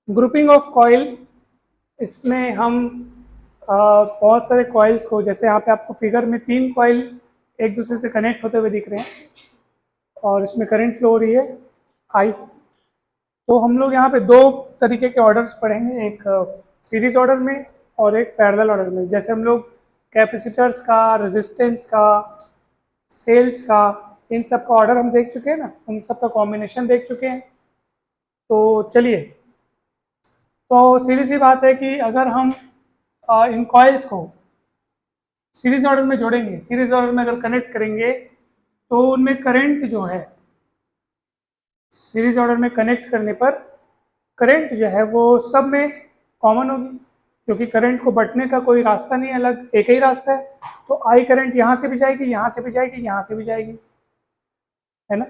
Grouping of coil, इसमें हम बहुत सारे कॉइल्स को, जैसे यहाँ पे आपको फिगर में 3 कॉइल एक दूसरे से कनेक्ट होते हुए दिख रहे हैं और इसमें करंट फ्लो हो रही है आई। तो हम लोग यहाँ पे 2 तरीके के ऑर्डर्स पढ़ेंगे, एक सीरीज ऑर्डर में और एक पैरेलल ऑर्डर में। जैसे हम लोग कैपेसिटर्स का, रेजिस्टेंस का, सेल्स का, इन सब का ऑर्डर हम देख चुके हैं ना, उन सब का कॉम्बिनेशन देख चुके हैं। तो चलिए, तो सीधी सी बात है कि अगर हम इन कॉइल्स को सीरीज ऑर्डर में जोड़ेंगे, सीरीज ऑर्डर में अगर कनेक्ट करेंगे तो उनमें करंट जो है, सीरीज ऑर्डर में कनेक्ट करने पर करंट जो है वो सब में कॉमन होगी, क्योंकि करंट को बंटने का कोई रास्ता नहीं है, अलग एक ही रास्ता है। तो आई करंट यहाँ से भी जाएगी, यहाँ से भी जाएगी, यहाँ से भी जाएगी, है ना।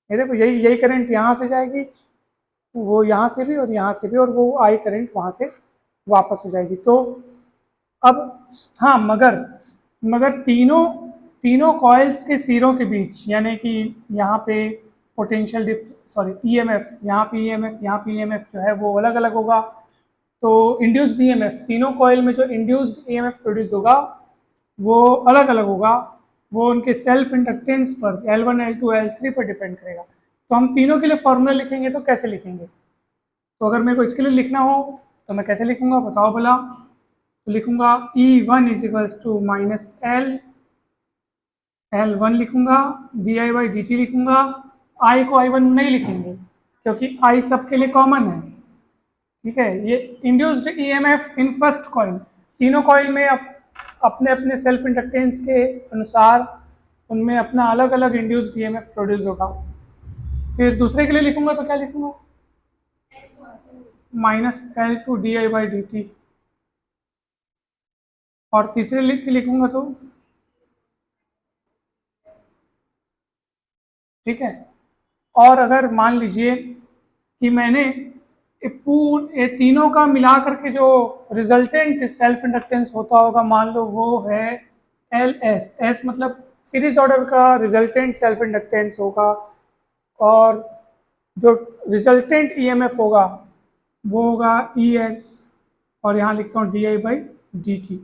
ये देखो, यही यही करंट यहाँ से जाएगी, वो यहाँ से भी और यहाँ से भी, और वो आई करंट वहाँ से वापस हो जाएगी। तो अब हाँ, मगर तीनों तीनों कॉइल्स के सिरों के बीच, यानी कि यहाँ पे पोटेंशियल ईएमएफ, यहाँ पे ईएमएफ, यहाँ पे ईएमएफ जो है वो अलग अलग होगा। तो इंड्यूस्ड ईएमएफ, तीनों कॉइल में जो इंड्यूस्ड ईएमएफ प्रोड्यूस होगा वो अलग अलग होगा। वो उनके सेल्फ इंडक्टेंस पर L1, L2, L3 पर डिपेंड करेगा। तो हम तीनों के लिए फॉर्मूला लिखेंगे तो कैसे लिखेंगे? तो अगर मेरे को इसके लिए लिखना हो तो मैं कैसे लिखूंगा, बताओ भला। तो लिखूंगा E1 is equals to minus L1 लिखूंगा, di/dt लिखूंगा। I को I1 नहीं लिखेंगे क्योंकि I सबके लिए कॉमन है, ठीक है। ये induced EMF in first coil, तीनों कॉइल में अपने अपने सेल्फ इंडक्टेंस के अनुसार उनमें अपना अलग अलग इंड्यूस्ड ईएमएफ प्रोड्यूस होगा। फिर दूसरे के लिए लिखूंगा तो क्या लिखूंगा, माइनस L2 di/dt। और तीसरे लिख के लिखूंगा तो, ठीक है। और अगर मान लीजिए कि मैंने ये तीनों का मिला करके जो रिजल्टेंट सेल्फ इंडक्टेंस होता होगा, मान लो वो है एस मतलब सीरीज ऑर्डर का रिजल्टेंट सेल्फ इंडक्टेंस होगा, और जो रिजल्टेंट ईएमएफ होगा वो होगा ES, और यहाँ लिखता हूँ di/dt,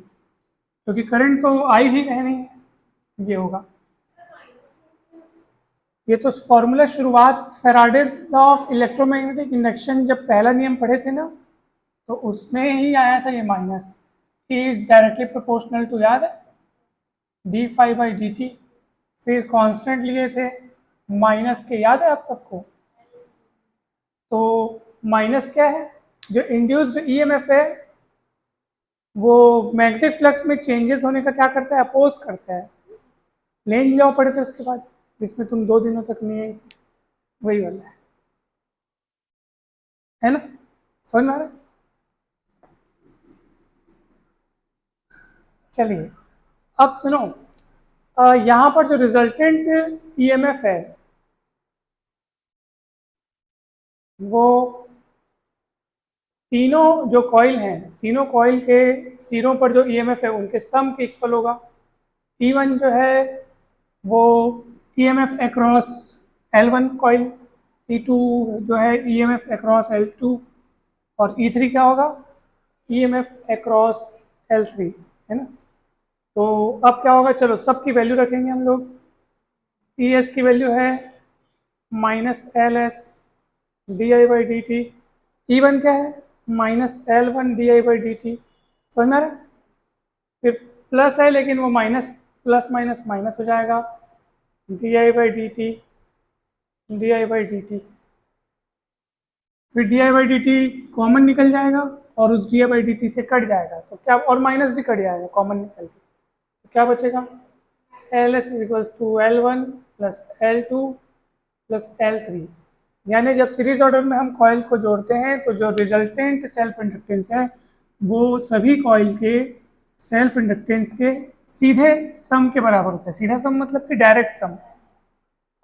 क्योंकि करंट तो आई ही रहनी है, ये होगा। ये तो फॉर्मूला शुरुआत Faraday's law of electromagnetic induction, जब पहला नियम पढ़े थे ना, तो उसमें ही आया था ये minus. Is directly proportional to, याद है, d∅dt। फिर कांस्टेंट लिए थे माइनस के, याद है आप सबको। तो माइनस क्या है, जो इंड्यूस्ड ईएमएफ है वो मैग्नेटिक फ्लक्स में चेंजेस होने का क्या करता है, अपोज करता है। लेंज लॉ पढ़े थे उसके बाद, जिसमें तुम 2 दिनों तक नहीं आई थी, वही वाला है ना, समझ में आ रहा है। चलिए, अब सुनो, यहाँ पर जो रिजल्टेंट ईएमएफ है वो तीनों जो कॉइल हैं, तीनों कॉइल के सिरों पर जो ईएमएफ है उनके सम के इक्वल होगा। E1 जो है वो EMF across L1 coil, E2 जो है ईएमएफ अक्रॉस L2, और E3 क्या होगा, ईएमएफ अक्रॉस L3, है ना। तो अब क्या होगा, चलो सबकी वैल्यू रखेंगे हम लोग। ES की वैल्यू है माइनस LS di/dt। E1 क्या है, माइनस L1 di/dt, समझ में आ रहा है। फिर प्लस है लेकिन वो माइनस, प्लस माइनस माइनस हो जाएगा, di/dt di/dt। फिर di/dt कॉमन निकल जाएगा और उस di/dt से कट जाएगा, तो क्या, और माइनस भी कट जाएगा कॉमन निकल के, तो क्या बचेगा, LS is equals to L1 plus L2 plus L3। यानी जब सीरीज ऑर्डर में हम कॉइल्स को जोड़ते हैं तो जो रिजल्टेंट सेल्फ इंडक्टेंस है वो सभी कॉइल के सेल्फ इंडक्टेंस के सीधे सम के बराबर होता है। सीधा सम मतलब कि डायरेक्ट सम,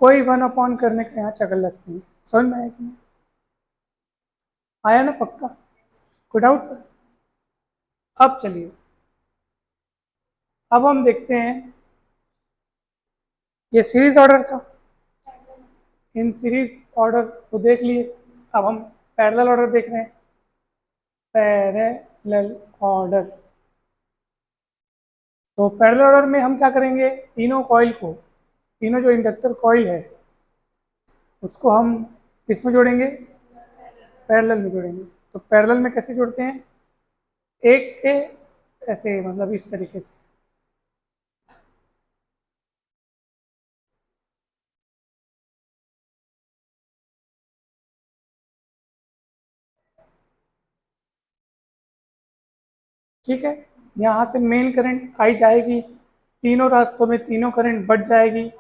कोई 1 अपॉन करने का यहाँ चकल्लस नहीं। समझ में आया कि नहीं आया ना, पक्का, कोई डाउट था? अब चलिए, अब हम देखते हैं, ये सीरीज ऑर्डर था, इन सीरीज ऑर्डर को देख लिए। अब हम पैरेलल ऑर्डर देख रहे हैं, पैरेलल ऑर्डर। तो पैरेलल ऑर्डर में हम क्या करेंगे, तीनों कॉइल को, तीनों जो इंडक्टर कॉइल है उसको हम किस में जोड़ेंगे, पैरेलल में जोड़ेंगे। तो पैरेलल में कैसे जोड़ते हैं, एक के ऐसे, मतलब इस तरीके से। ठीक है, यहाँ से मेन करंट आई जाएगी, तीनों रास्तों में तीनों करंट बढ़ जाएगी,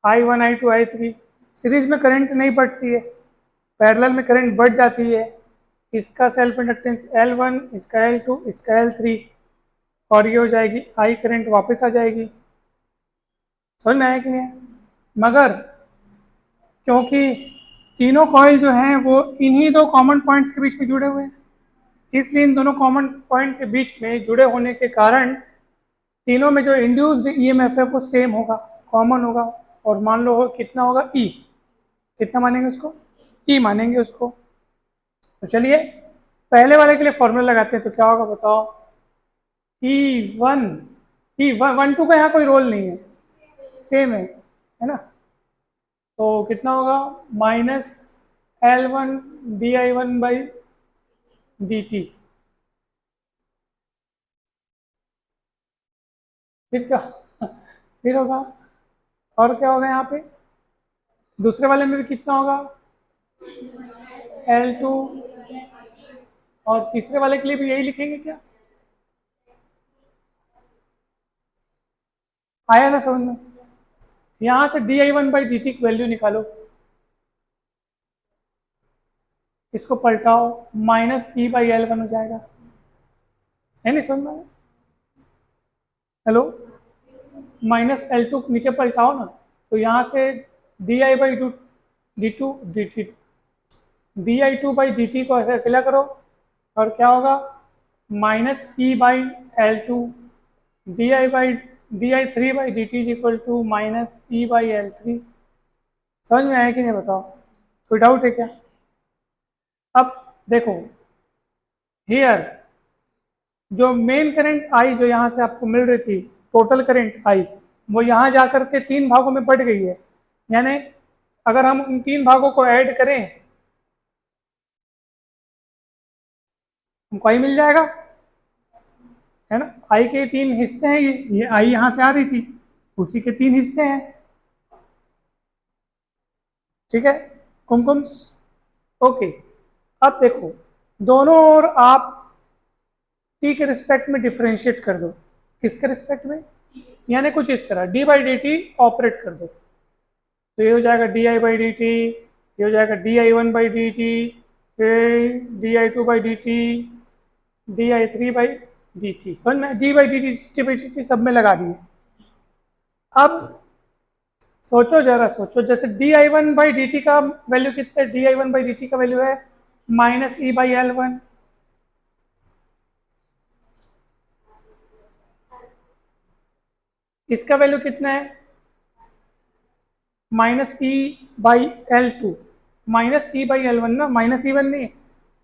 I1 I2 I3। सीरीज में करंट नहीं बढ़ती है, पैरेलल में करंट बढ़ जाती है। इसका सेल्फ इंडक्टेंस L1, इसका L2, इसका L3, और ये हो जाएगी आई करंट वापस आ जाएगी। समझ में आया कि नहीं, मगर क्योंकि तीनों कॉइल जो हैं वो इन्हीं दो कॉमन पॉइंट्स के बीच में जुड़े हुए हैं, इसलिए इन दोनों कॉमन पॉइंट के बीच में जुड़े होने के कारण तीनों में जो इंड्यूस्ड ईएमएफ है वो सेम होगा, कॉमन होगा। और मान लो कितना होगा, ई, कितना मानेंगे उसको, ई मानेंगे उसको। तो चलिए पहले वाले के लिए फॉर्मूला लगाते हैं, तो क्या होगा बताओ, E1, E1 2 का यहाँ कोई रोल नहीं है, सेम है ना। तो कितना होगा, माइनस L1 di1/dt। फिर क्या, फिर होगा, और क्या होगा यहाँ पे, दूसरे वाले में भी कितना होगा, L2, और तीसरे वाले के लिए भी यही लिखेंगे क्या, आया ना समझ में। यहाँ से di1/dt की वैल्यू निकालो, इसको पलटाओ, -E/L1 हो जाएगा, है नहीं समझ में, हेलो, -L2 नीचे पलटाओ ना, तो यहाँ से di/2 d2 dt, di2/dt को ऐसे अकेला करो, और क्या होगा, -E/L2 di3/dt is equal to -E/L3। समझ में आया कि नहीं बताओ, कोई डाउट है क्या। अब देखो हियर, जो मेन करंट आई जो यहाँ से आपको मिल रही थी, टोटल करंट आई, वो यहाँ जा कर के 3 भागों में बढ़ गई है। यानी अगर हम उन 3 भागों को ऐड करें, हमको आई मिल जाएगा, है ना। आई के 3 हिस्से हैं, ये आई यहाँ से आ रही थी, उसी के 3 हिस्से हैं, ठीक है, कुमकुम्स। ओके, अब देखो दोनों ओर आप टी के रिस्पेक्ट में डिफ्रेंशिएट कर दो, किसके रिस्पेक्ट में, यानी कुछ इस तरह d/dt ऑपरेट कर दो, तो ये हो जाएगा di/dt, ये हो जाएगा di1/dt, ये di2/dt, di3/dt। समझ में, d/dt सब में लगा दिए। अब सोचो जरा, सोचो जैसे di1/dt का वैल्यू कितना है, di1/dt का वैल्यू है -E/L1, इसका वैल्यू कितना है -E/L2, -E/L1 ना, -E1 नहीं,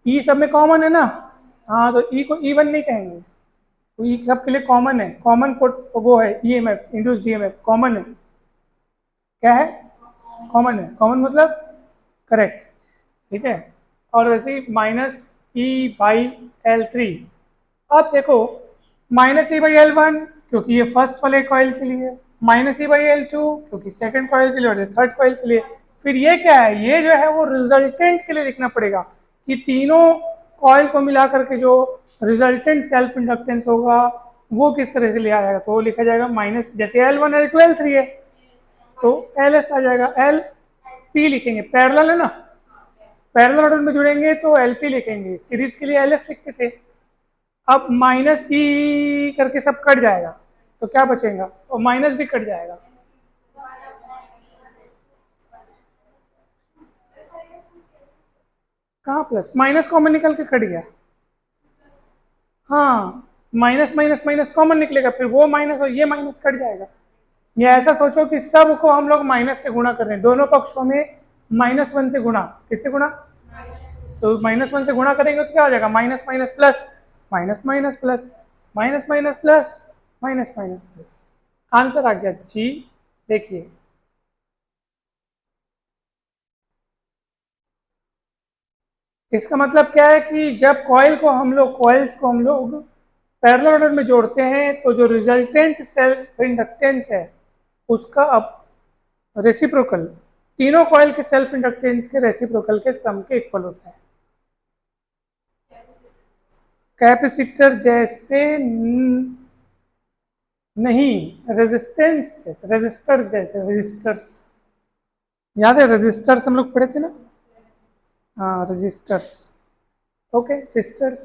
E सब में कॉमन है ना, हाँ, तो E को E1 नहीं कहेंगे, तो E सब के लिए कॉमन है, कॉमन वो है EMF, इंड्यूस्ड EMF कॉमन है, क्या है, कॉमन है, कॉमन मतलब करेक्ट, ठीक है। और वैसे ही -E/L3। अब देखो -E/L1 क्योंकि ये फर्स्ट वाले कॉइल के लिए, -E/L2 क्योंकि सेकंड कॉइल के लिए, और थर्ड कॉइल के लिए। फिर ये क्या है, ये जो है वो रिजल्टेंट के लिए लिखना पड़ेगा कि तीनों कॉइल को मिला करके जो रिजल्टेंट सेल्फ इंडक्टेंस होगा वो किस तरह से लिया जाएगा, तो वो लिखा जाएगा माइनस, जैसे L1 L2 L3 है तो LS आ जाएगा, LP लिखेंगे, पैरेलल है ना, पैरेलल ऑर्डर में जुड़ेंगे तो LP लिखेंगे, सीरीज के लिए LS लिखते थे। अब -E करके सब कट जाएगा, तो क्या बचेगा, और माइनस भी कट जाएगा, कहाँ प्लस, माइनस कॉमन निकल के कट गया, हाँ, माइनस माइनस माइनस कॉमन निकलेगा, फिर वो माइनस और ये माइनस कट जाएगा। ये ऐसा सोचो कि सब को हम लोग माइनस से गुणा कर रहे हैं, दोनों पक्षों में -1 से गुणा, किससे गुणा, तो -1 से गुणा करेंगे तो क्या हो जाएगा, minus minus plus, minus minus plus, minus minus plus, minus minus plus. Answer आ गया जी। देखिए इसका मतलब क्या है कि जब कॉइल्स को हम लोग पैरेलल ऑर्डर में जोड़ते हैं तो जो रिजल्टेंट सेल्फ इंडक्टेंस है उसका अब रेसिप्रोकल तीनों कॉइल के सेल्फ इंडक्टेंस के रेसिप्रोकल के सम के इक्वल होता है। कैपेसिटर जैसे नहीं, रेजिस्टेंस जैसे, रेजिस्टर्स जैसे, रेजिस्टर्स याद है, रेजिस्टर्स हम लोग पढ़े थे ना। हाँ रेजिस्टर्स, ओके सिस्टर्स,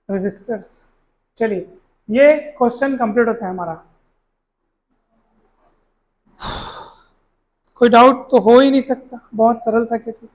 रेजिस्टर्स। चलिए ये क्वेश्चन कंप्लीट होता है हमारा। कोई डाउट तो हो ही नहीं सकता, बहुत सरल था क्योंकि